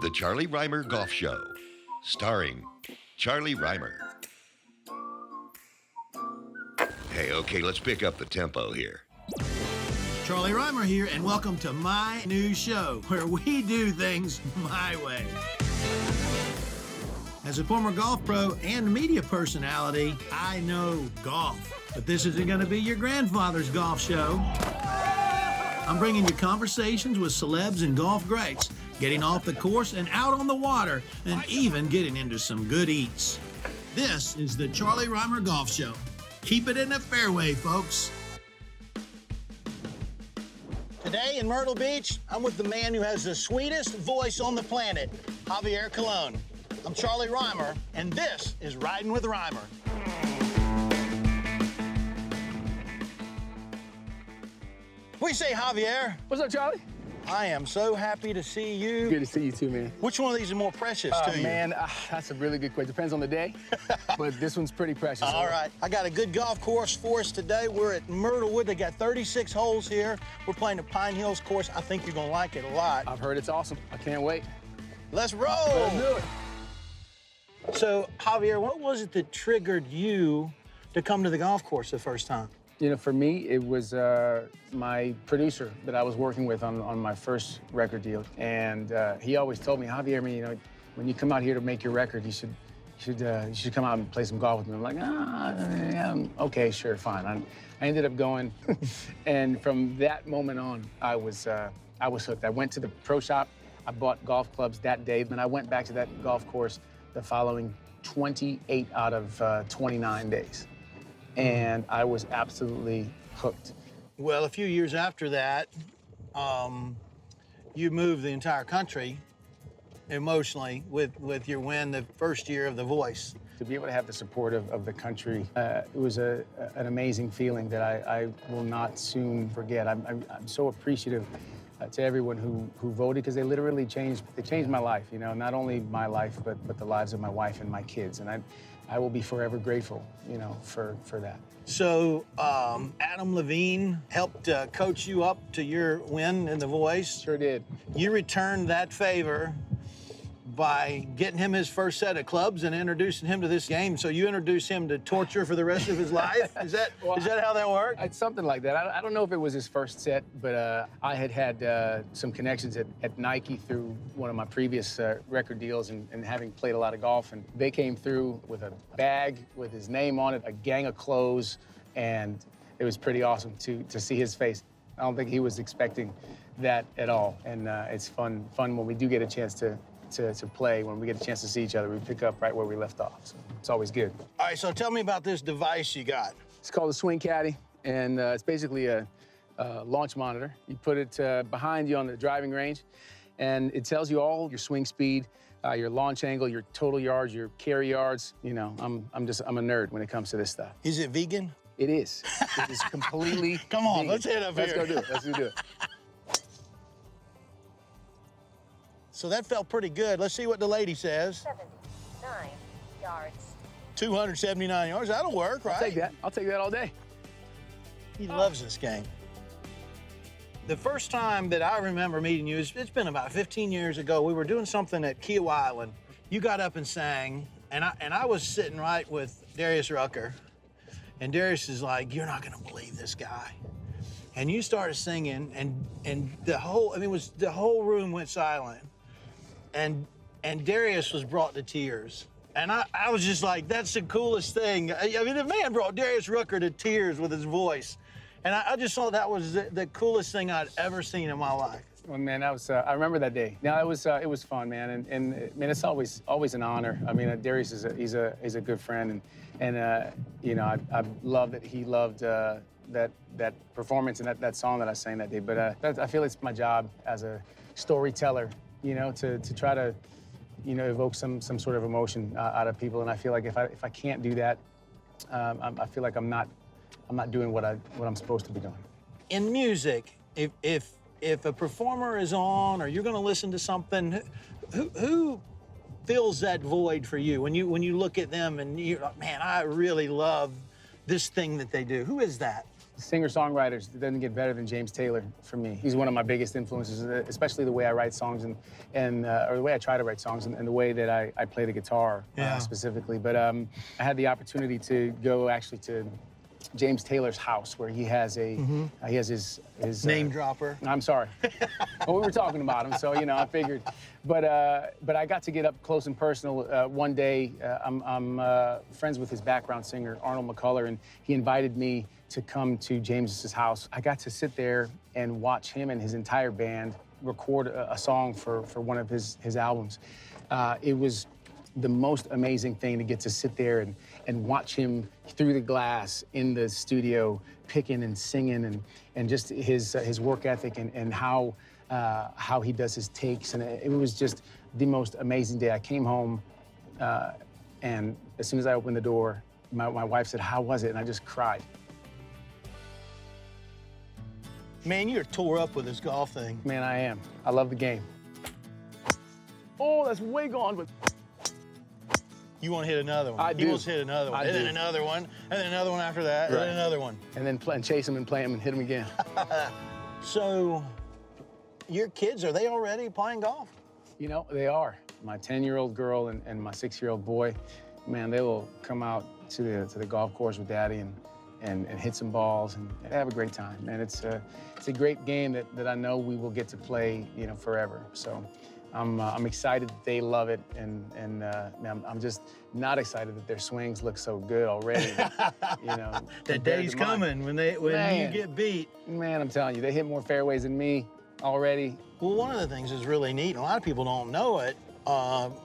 The Charlie Rymer Golf Show, starring Charlie Rymer. Hey, okay, let's pick up the tempo here. Charlie Rymer here, and welcome to my new show, where we do things my way. As a former golf pro and media personality, I know golf. But this isn't going to be your grandfather's golf show. I'm bringing you conversations with celebs and golf greats, getting off the course and out on the water, and even getting into some good eats. This is the Charlie Rymer Golf Show. Keep it in the fairway, folks. Today in Myrtle Beach, I'm with the man who has the sweetest voice on the planet, Javier Colon. I'm Charlie Rymer, and this is Riding with Rymer. What do you say, Javier? What's up, Charlie? I am so happy to see you. Good to see you too, man. Which one of these are more precious to you? Man, that's a really good question. Depends on the day, but this one's pretty precious. All right. I got a good golf course for us today. We're at Myrtlewood. They got 36 holes here. We're playing the PineHills course. I think you're going to like it a lot. I've heard it's awesome. I can't wait. Let's roll. Let's do it. So, Javier, what was it that triggered you to come to the golf course the first time? You know, for me, it was my producer that I was working with on my first record deal. And he always told me, Javier, you know, when you come out here to make your record, you should come out and play some golf with me. I'm like, yeah, okay, sure, fine. I ended up going. And from that moment on, I was hooked. I went to the pro shop. I bought golf clubs that day. And I went back to that golf course the following 28 out of 29 days. And I was absolutely hooked. Well, a few years after that, you moved the entire country emotionally with your win the first year of The Voice. To be able to have the support of the country, it was an amazing feeling that I will not soon forget. I'm so appreciative to everyone who voted, because they literally changed my life, you know, not only my life, but the lives of my wife and my kids. And I will be forever grateful, you know, for that. So Adam Levine helped coach you up to your win in The Voice. Sure did. You returned that favor by getting him his first set of clubs and introducing him to this game. So you introduced him to torture for the rest of his life? Is that how that worked? It's something like that. I don't know if it was his first set, but I had some connections at Nike through one of my previous record deals and having played a lot of golf. And they came through with a bag with his name on it, a gang of clothes, and it was pretty awesome to see his face. I don't think he was expecting that at all. And it's fun when we do get a chance to play, when we get a chance to see each other. We pick up right where we left off, so it's always good. All right, so tell me about this device you got. It's called a Swing Caddy, and it's basically a launch monitor. You put it behind you on the driving range, and it tells you all your swing speed, your launch angle, your total yards, your carry yards. You know, I'm a nerd when it comes to this stuff. Is it vegan? It is. It is completely Come on, vegan. let's hit up here. Let's go do it. Let's do it. So that felt pretty good. Let's see what the lady says. 79 yards. 279 yards, that'll work, right? I'll take that all day. He loves this game. The first time that I remember meeting you, it's been about 15 years ago. We were doing something at Kiawah Island. You got up and sang, and I was sitting right with Darius Rucker. And Darius is like, you're not gonna believe this guy. And you started singing, and the whole room went silent. And Darius was brought to tears. And I was just like, that's the coolest thing. I mean, the man brought Darius Rucker to tears with his voice. And I just thought that was the coolest thing I'd ever seen in my life. Well, man, that was, I remember that day. Now, it was fun, man. And man, it's always an honor. I mean, Darius is a good friend. And you know, I love that he loved that performance and that song that I sang that day. But I feel it's my job as a storyteller, you know, to try to, you know, evoke some sort of emotion out of people. And I feel like if I can't do that, I feel like I'm not doing what I'm supposed to be doing. In music, if a performer is on or you're going to listen to something, who fills that void for you when you look at them and you're like, man, I really love this thing that they do? Who is that? Singer-songwriters, it doesn't get better than James Taylor for me. He's one of my biggest influences, especially the way I write songs or the way I try to write songs and the way that I play the guitar specifically. But I had the opportunity to go actually to James Taylor's house where he has his Name dropper. I'm sorry. Well, we were talking about him, so I figured. But I got to get up close and personal one day. I'm friends with his background singer Arnold McCuller, and he invited me to come to James's house. I got to sit there and watch him and his entire band record a song for one of his albums. It was the most amazing thing to get to sit there and watch him through the glass in the studio picking and singing and just his work ethic and how he does his takes. And it was just the most amazing day. I came home and as soon as I opened the door, my wife said, "How was it?" And I just cried. Man, you're tore up with this golf thing. Man, I am. I love the game. Oh, that's way gone, but you want to hit another one. I do. He wants to hit another one. I And do. then another one. And then another one after that. Right. And then another one. and then chase him and play him and hit him again. So, your kids, are they already playing golf? They are. My 10-year-old girl and my 6-year-old boy, man, they will come out to the golf course with Daddy and hit some balls and have a great time. And it's a great game that I know we will get to play, forever. So I'm excited that they love it, and man, I'm just not excited that their swings look so good already. That day's coming when you get beat. Man, I'm telling you, they hit more fairways than me already. Well, one of the things that's really neat, and a lot of people don't know it,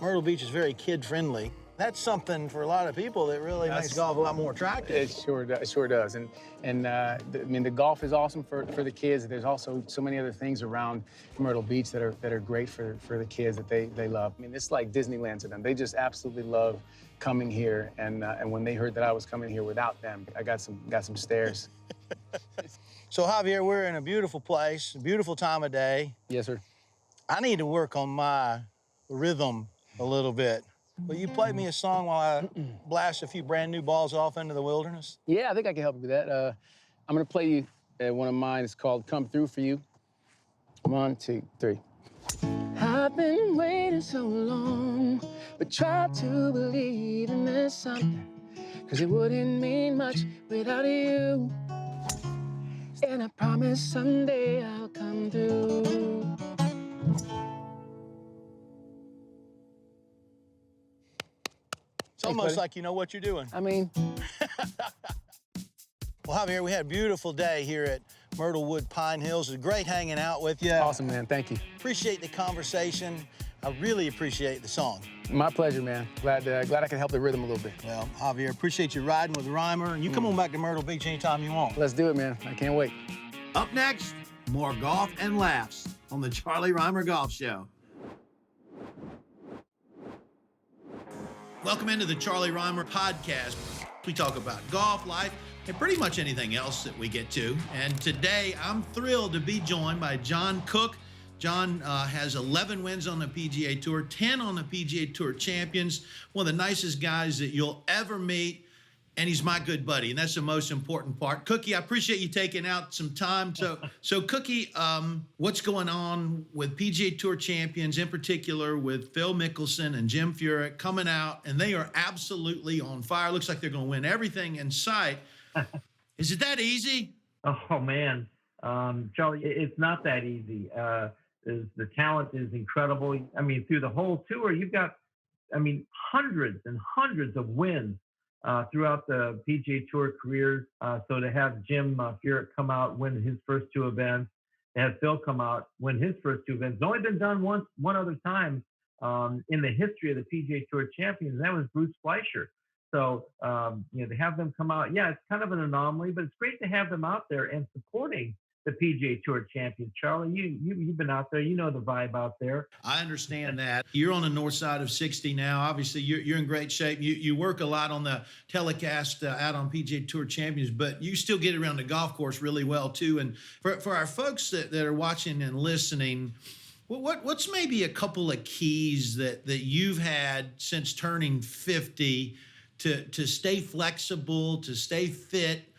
Myrtle Beach is very kid-friendly. That's something for a lot of people that really makes golf a lot more attractive. It sure does. And I mean, the golf is awesome for the kids. There's also so many other things around Myrtle Beach that are great for the kids that they love. I mean, it's like Disneyland to them. They just absolutely love coming here. And when they heard that I was coming here without them, I got some stares. So, Javier, we're in a beautiful place, a beautiful time of day. Yes, sir. I need to work on my rhythm a little bit. Will you play me a song while I blast a few brand new balls off into the wilderness? Yeah, I think I can help you with that. I'm gonna play you one of mine. It's called "Come Through for You." 1, 2, 3. I've been waiting so long, but tried to believe in there's something, 'cause it wouldn't mean much without you. And I promise someday I'll come through. It's almost like you know what you're doing. I mean, Well, Javier, we had a beautiful day here at Myrtlewood, PineHills. It was great hanging out with you. awesome, man. Thank you. Appreciate the conversation. I really appreciate the song. My pleasure, man. Glad I could help the rhythm a little bit. Well, Javier, appreciate you riding with Rymer, and you come on back to Myrtle Beach anytime you want. Let's do it, man. I can't wait. Up next, more golf and laughs on the Charlie Rymer Golf Show. Welcome into the Charlie Rymer podcast. We talk about golf, life, and pretty much anything else that we get to. And today, I'm thrilled to be joined by John Cook. John has 11 wins on the PGA Tour, 10 on the PGA Tour Champions, one of the nicest guys that you'll ever meet. And he's my good buddy, and that's the most important part. Cookie, I appreciate you taking out some time. So Cookie, what's going on with PGA Tour Champions, in particular with Phil Mickelson and Jim Furyk coming out, and they are absolutely on fire. Looks like they're going to win everything in sight. Is it that easy? Oh, man. Charlie, it's not that easy. The talent is incredible. I mean, through the whole tour, you've got, hundreds and hundreds of wins throughout the PGA Tour careers. So to have Jim Furyk come out, win his first 2 events, to have Phil come out, win his first 2 events. It's only been done one other time in the history of the PGA Tour Champions, and that was Bruce Fleischer. So, to have them come out, it's kind of an anomaly, but it's great to have them out there and supporting the PGA Tour Champions. Charlie, you've been out there. You know the vibe out there. I understand that. You're on the north side of 60 now. Obviously, you're in great shape. You work a lot on the telecast out on PGA Tour Champions, but you still get around the golf course really well, too. And for our folks that are watching and listening, what's maybe a couple of keys that you've had since turning 50 to stay flexible, to stay fit,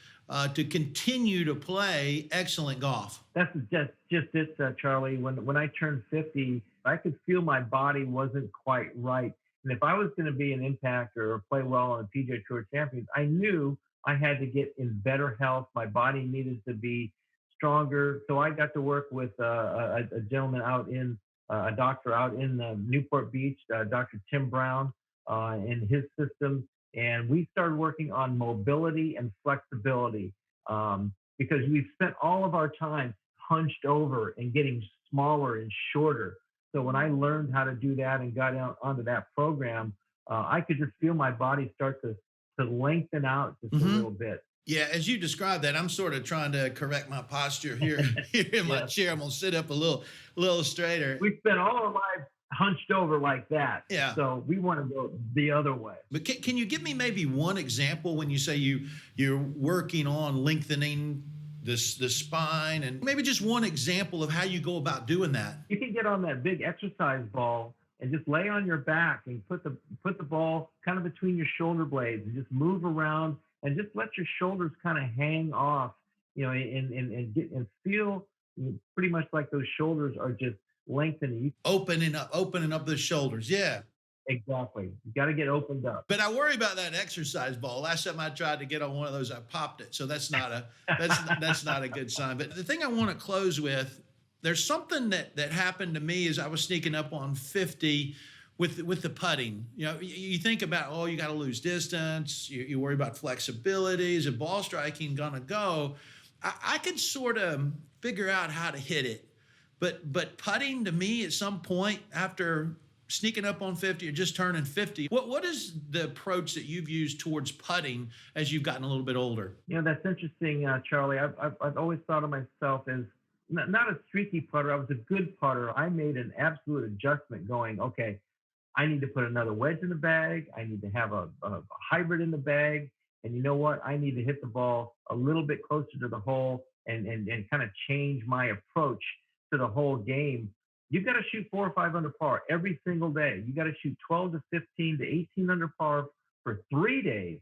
to continue to play excellent golf? That's just it, Charlie. When I turned 50, I could feel my body wasn't quite right. And if I was going to be an impactor or play well on the PGA Tour Champions, I knew I had to get in better health. My body needed to be stronger. So I got to work with a gentleman a doctor out in Newport Beach, Dr. Tim Brown, and his system. And we started working on mobility and flexibility because we've spent all of our time hunched over and getting smaller and shorter. So when I learned how to do that and got onto that program, I could just feel my body start to lengthen out just a little bit. Yeah, as you described that, I'm sort of trying to correct my posture here in my chair. I'm gonna sit up a little straighter. We spent all our lives hunched over like that. Yeah. So we want to go the other way. But can you give me maybe one example when you say you're working on lengthening the spine, and maybe just one example of how you go about doing that? You can get on that big exercise ball and just lay on your back and put the ball kind of between your shoulder blades and just move around and just let your shoulders kind of hang off, and feel pretty much like those shoulders are just lengthening. Opening up the shoulders. Yeah. Exactly. You got to get opened up. But I worry about that exercise ball. Last time I tried to get on one of those, I popped it. So that's not a good sign. But the thing I want to close with, there's something that happened to me as I was sneaking up on 50 with the putting. You think about, you got to lose distance. You worry about flexibility. Is the ball striking gonna go? I could sort of figure out how to hit it, but putting to me at some point after sneaking up on 50 or just turning 50, what is the approach that you've used towards putting as you've gotten a little bit older? That's interesting, Charlie. I've always thought of myself as not a streaky putter. I was a good putter. I made an absolute adjustment going, okay, I need to put another wedge in the bag. I need to have a hybrid in the bag. And you know what? I need to hit the ball a little bit closer to the hole and kind of change my approach to the whole game. You've got to shoot 4 or 5 under par every single day. You got to shoot 12 to 15 to 18 under par for 3 days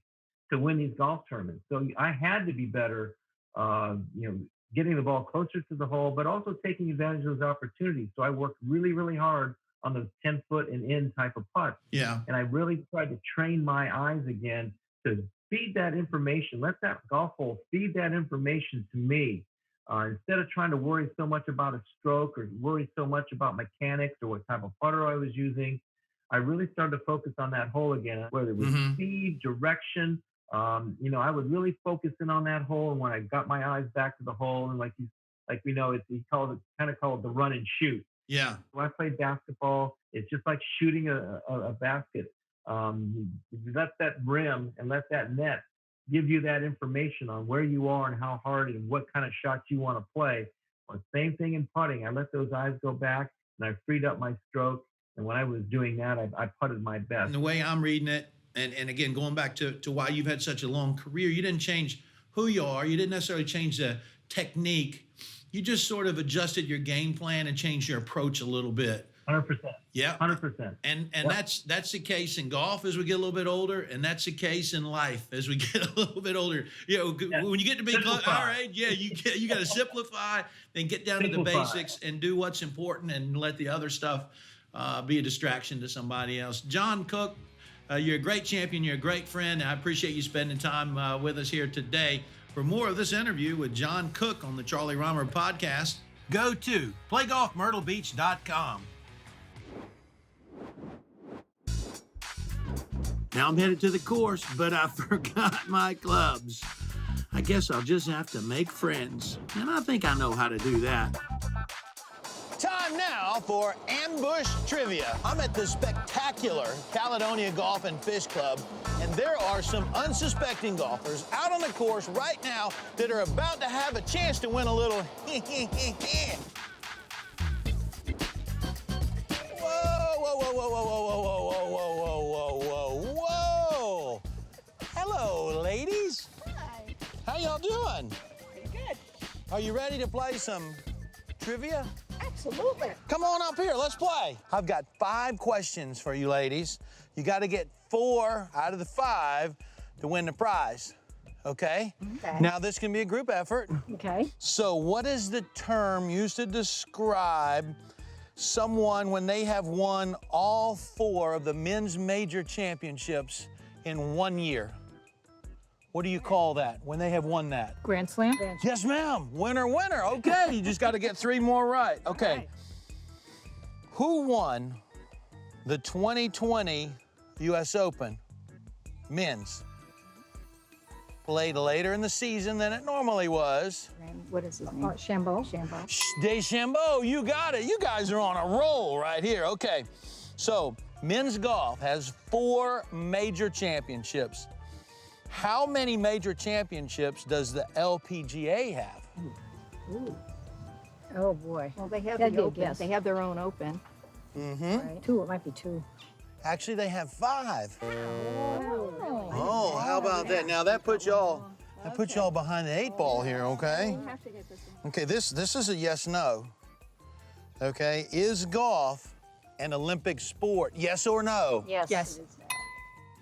to win these golf tournaments. So I had to be better, getting the ball closer to the hole, but also taking advantage of those opportunities. So I worked really, really hard on those 10-foot and in type of putts. Yeah. And I really tried to train my eyes again to feed that information. Let that golf hole feed that information to me. Instead of trying to worry so much about a stroke or worry so much about mechanics or what type of putter I was using, I really started to focus on that hole again, whether it was speed, direction. I would really focus in on that hole. And when I got my eyes back to the hole, and like we know, he called it the run and shoot. Yeah. When I play basketball, it's just like shooting a basket. Let that rim and let that net give you that information on where you are and how hard and what kind of shots you want to play. Well, same thing in putting. I let those eyes go back and I freed up my stroke. And when I was doing that, I putted my best. And the way I'm reading it, and again, going back to why you've had such a long career, you didn't change who you are. You didn't necessarily change the technique. You just sort of adjusted your game plan and changed your approach a little bit. 100%. Yeah. 100%. And that's the case in golf as we get a little bit older, and that's the case in life as we get a little bit older. When you get to be all right, you got to simplify and get down to the basics and do what's important and let the other stuff be a distraction to somebody else. John Cook, you're a great champion. You're a great friend. I appreciate you spending time with us here today. For more of this interview with John Cook on the Charlie Rymer podcast, go to playgolfmyrtlebeach.com. Now I'm headed to the course, but I forgot my clubs. I guess I'll just have to make friends, and I think I know how to do that. Time now for Ambush Trivia. I'm at the spectacular Caledonia Golf and Fish Club, and there are some unsuspecting golfers out on the course right now that are about to have a chance to win a little Whoa. Hello, ladies. Hi. How y'all doing? Pretty good. Are you ready to play some trivia? Absolutely. Come on up here, let's play. I've got 5 questions for you ladies. You got to get 4 out of the 5 to win the prize. Okay? Okay. Now this can be a group effort. Okay. So what is the term used to describe someone when they have won all 4 of the men's major championships in 1 year? What do you call that when they have won that? Grand Slam? Yes, ma'am. Winner, winner. Okay, you just got to get 3 more right. Okay. Who won the 2020 U.S. Open men's? Played later in the season than it normally was. What is his name? Chambeau. Chambeau. DeChambeau, you got it. You guys are on a roll right here. Okay, so men's golf has 4 major championships. How many major championships does the LPGA have? Ooh. Oh, boy. Well, they have That'd the be a open. guess. They have their own open. Mm-hmm. Right. 2, it might be 2. Actually, they have 5. Oh. Oh, how about that? Now that puts y'all behind the 8 ball here, okay? We have to get this one. Okay, this is a yes/no. Okay, is golf an Olympic sport? Yes or no? Yes. Yes.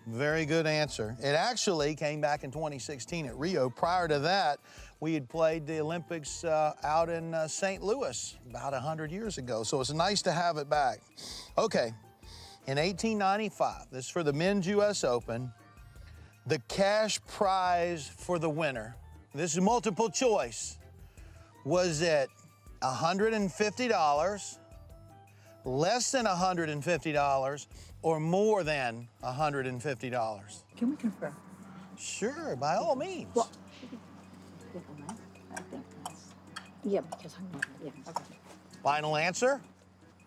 Very good answer. It actually came back in 2016 at Rio. Prior to that, we had played the Olympics out in St. Louis about 100 years ago. So it's nice to have it back. Okay, in 1895, this is for the men's U.S. Open, the cash prize for the winner, this is multiple choice, was it $150, less than $150, or more than $150? Can we confirm? Sure, by all means. Well, I think that's... Yeah, because I'm not... Yeah, okay. Final answer?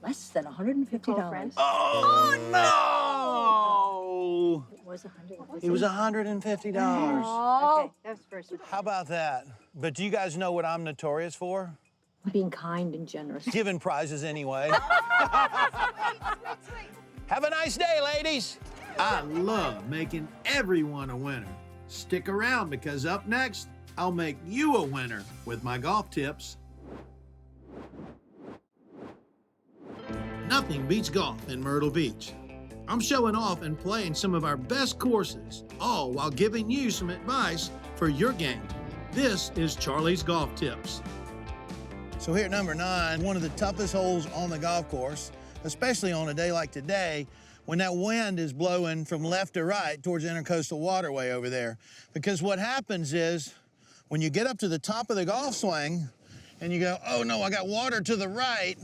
Less than $150. Oh, no! It was 150. It was $150. Okay, that's first. How about that? But do you guys know what I'm notorious for? Being kind and generous. Giving prizes anyway. Have a nice day, ladies. I love making everyone a winner. Stick around because up next, I'll make you a winner with my golf tips. Nothing beats golf in Myrtle Beach. I'm showing off and playing some of our best courses, all while giving you some advice for your game. This is Charlie's Golf Tips. So here at number 9, one of the toughest holes on the golf course, especially on a day like today, when that wind is blowing from left to right towards the Intercoastal Waterway over there. Because what happens is, when you get up to the top of the golf swing and you go, oh no, I got water to the right,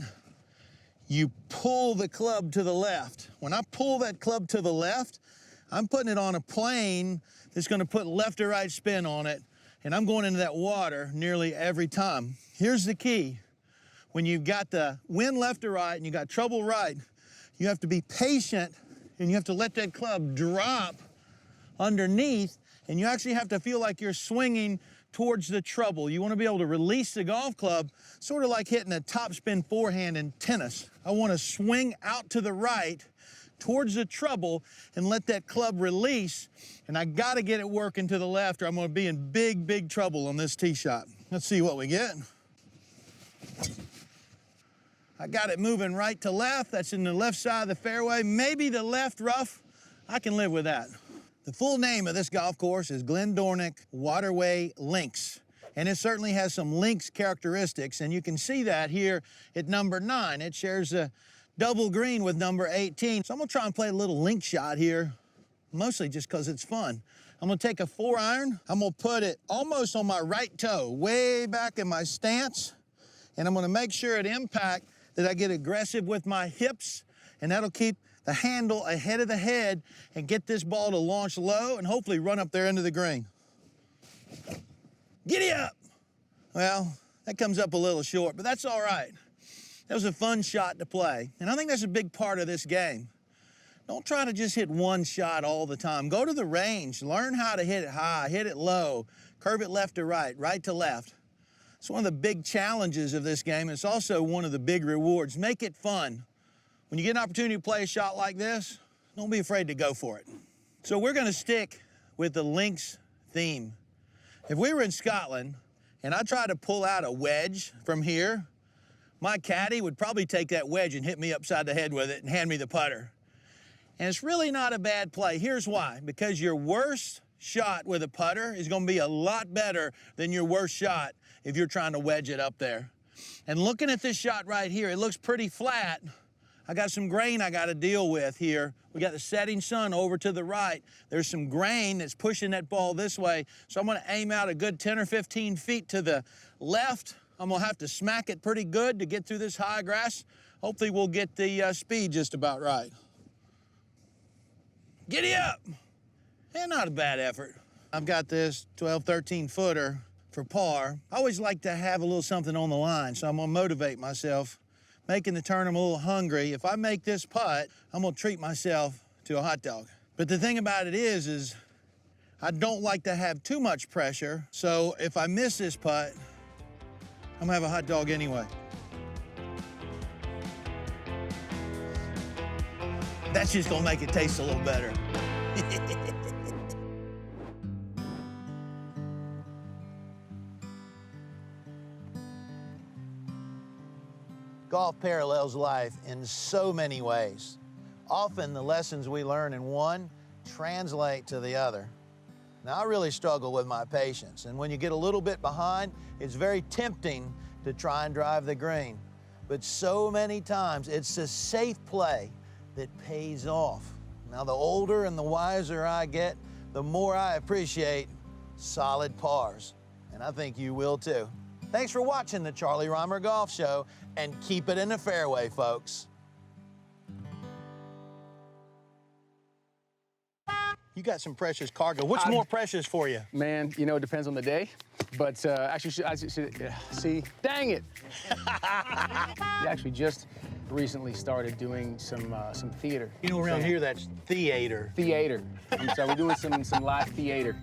you pull the club to the left. When I pull that club to the left, I'm putting it on a plane that's gonna put left to right spin on it, and I'm going into that water nearly every time. Here's the key. When you've got the wind left to right and you got trouble right, you have to be patient and you have to let that club drop underneath, and you actually have to feel like you're swinging towards the trouble. You want to be able to release the golf club, sort of like hitting a topspin forehand in tennis. I want to swing out to the right towards the trouble and let that club release, and I got to get it working to the left or I'm going to be in big, big trouble on this tee shot. Let's see what we get. I got it moving right to left. That's in the left side of the fairway. Maybe the left rough. I can live with that. The full name of this golf course is Glen Dornoch Waterway Links, and it certainly has some links characteristics, and you can see that here at number 9. It shares a double green with number 18. So I'm gonna try and play a little link shot here, mostly just because it's fun. I'm gonna take a 4-iron. I'm gonna put it almost on my right toe, way back in my stance, and I'm gonna make sure at impact that I get aggressive with my hips, and that'll keep the handle ahead of the head and get this ball to launch low and hopefully run up there into the green. Giddy up! Well, that comes up a little short, but that's all right. That was a fun shot to play, and I think that's a big part of this game. Don't try to just hit one shot all the time. Go to the range, learn how to hit it high, hit it low, curve it left to right, right to left. It's one of the big challenges of this game. It's also one of the big rewards. Make it fun. When you get an opportunity to play a shot like this, don't be afraid to go for it. So we're gonna stick with the links theme. If we were in Scotland and I tried to pull out a wedge from here, my caddy would probably take that wedge and hit me upside the head with it and hand me the putter. And it's really not a bad play. Here's why. Because your worst shot with a putter is going to be a lot better than your worst shot if you're trying to wedge it up there. And looking at this shot right here, it looks pretty flat. I got some grain I got to deal with here. We got the setting sun over to the right. There's some grain that's pushing that ball this way. So I'm going to aim out a good 10 or 15 feet to the left. I'm going to have to smack it pretty good to get through this high grass. Hopefully we'll get the speed just about right. Giddy up! Yeah, not a bad effort. I've got this 12, 13 footer for par. I always like to have a little something on the line, so I'm gonna motivate myself. Making the turn, I'm a little hungry. If I make this putt, I'm gonna treat myself to a hot dog. But the thing about it is I don't like to have too much pressure, so if I miss this putt, I'm gonna have a hot dog anyway. That's just gonna make it taste a little better. Golf parallels life in so many ways. Often the lessons we learn in one translate to the other. Now, I really struggle with my patience, and when you get a little bit behind, it's very tempting to try and drive the green. But so many times, it's a safe play that pays off. Now, the older and the wiser I get, the more I appreciate solid pars. And I think you will too. Thanks for watching the Charlie Rymer Golf Show, and keep it in the fairway, folks. You got some precious cargo. What's more precious for you? Man, you know, it depends on the day. But actually, I should see, dang it. I actually just recently started doing some theater. You know, around here, that's theater. Theater. So we're doing some live theater.